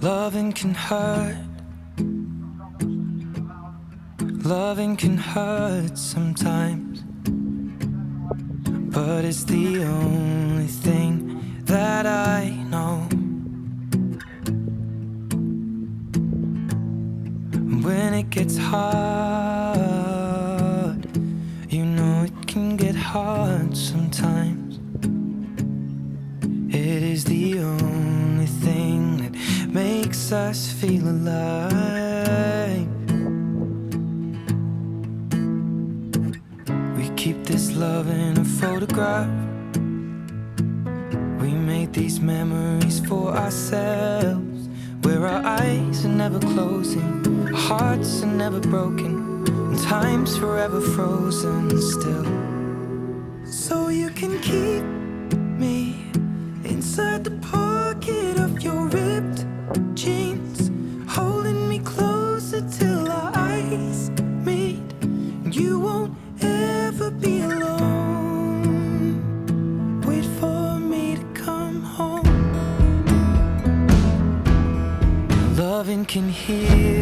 Loving can hurt. Loving can hurt sometimes, but it's the only thing that I know. When it gets hard, you know it can get hard sometimes. It is the only thing that makes us feel alive. We keep this love in a photograph. We made these memories for ourselves, where our eyes are never closing, our hearts are never broken, and time's forever frozen still. So you can keep me inside the pocket of your ripped jeans, holding me closer till our eyes meet. You won't ever be alone. Wait for me to come home. Loving can heal.